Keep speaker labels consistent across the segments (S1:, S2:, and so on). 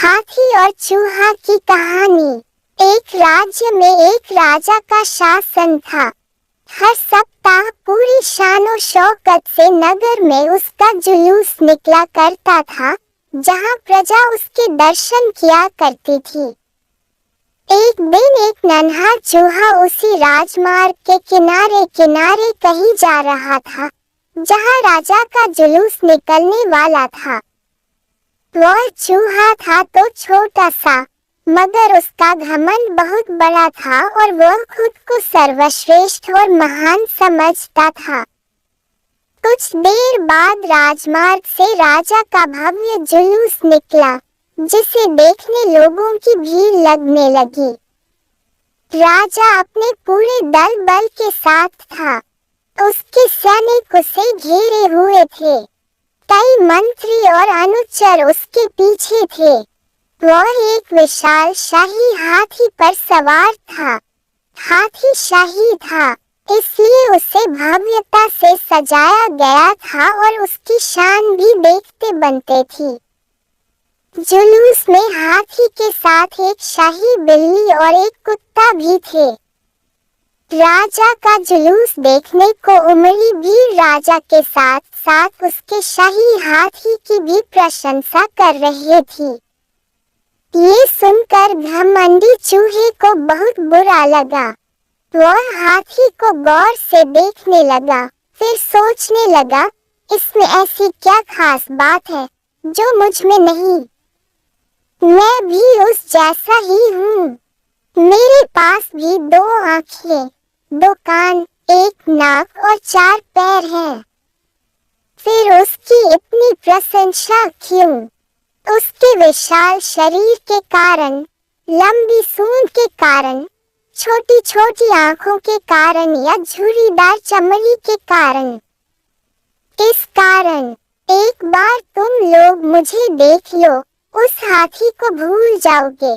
S1: हाथी और चूहा की कहानी। एक राज्य में एक राजा का शासन था। हर सप्ताह पूरी शानो शौकत से नगर में उसका जुलूस निकला करता था, जहां प्रजा उसके दर्शन किया करती थी। एक दिन एक नन्हा चूहा उसी राजमार्ग के किनारे किनारे कहीं जा रहा था, जहां राजा का जुलूस निकलने वाला था। वह चूहा था तो छोटा सा, मगर उसका घमंड बहुत बड़ा था और वह खुद को सर्वश्रेष्ठ और महान समझता था। कुछ देर बाद राजमार्ग से राजा का भव्य जुलूस निकला, जिसे देखने लोगों की भीड़ लगने लगी। राजा अपने पूरे दल बल के साथ था। उसके सैनिक उसे घेरे हुए थे। कई मंत्री और अनुचर उसके पीछे थे। वह एक विशाल शाही हाथी पर सवार था। हाथी शाही था, इसलिए उसे भव्यता से सजाया गया था और उसकी शान भी देखते बनते थी। जुलूस में हाथी के साथ एक शाही बिल्ली और एक कुत्ता भी थे। राजा का जुलूस देखने को उमड़ी भीड़ राजा के साथ साथ उसके शाही हाथी की भी प्रशंसा कर रही थी। ये सुनकर घमंडी चूहे को बहुत बुरा लगा। वह हाथी को गौर से देखने लगा, फिर सोचने लगा, इसमें ऐसी क्या खास बात है जो मुझ में नहीं? मैं भी उस जैसा ही हूँ। मेरे पास भी 2 आँखें, 2 कान, 1 नाक और 4 पैर हैं। फिर उसकी इतनी प्रशंसा क्यों? उसके विशाल शरीर के कारण, लंबी सूंड के कारण, छोटी छोटी आँखों के कारण या झुर्रीदार चमड़ी के कारण? इस कारण एक बार तुम लोग मुझे देख लो, उस हाथी को भूल जाओगे।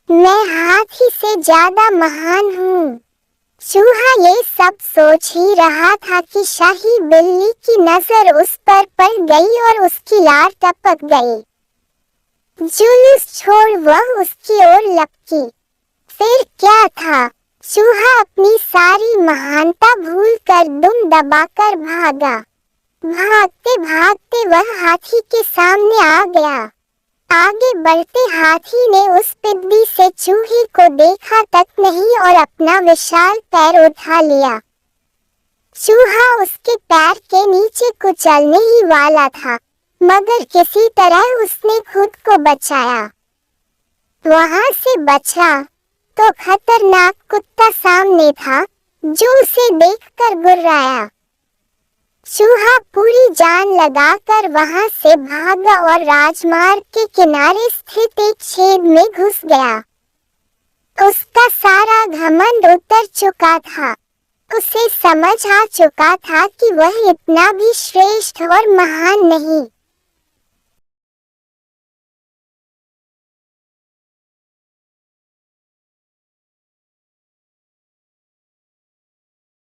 S1: मैं हाथी से ज्यादा महान हूँ। चूहा ये सब सोच ही रहा था कि शाही बिल्ली की नजर उस पर पड़ गई और उसकी लार टपक गई। जुलूस छोड़ वह उसकी ओर लपकी। फिर क्या था, चूहा अपनी सारी महानता भूलकर दुम दबाकर भागा। भागते भागते वह हाथी के सामने आ गया। आगे बढ़ते हाथी ने उस पिद्दी से चूहे को देखा तक नहीं और अपना विशाल पैर उठा लिया। चूहा उसके पैर के नीचे कुचलने ही वाला था, मगर किसी तरह उसने खुद को बचाया। वहां से बचा तो खतरनाक कुत्ता सामने था, जो उसे देखकर गुर्राया। चूहा पूरी जान लगाकर वहां से भागा और राजमार्ग के किनारे स्थित एक छेद में घुस गया। उसका सारा घमंड उतर चुका था। उसे समझ आ चुका था कि वह इतना भी श्रेष्ठ और महान नहीं।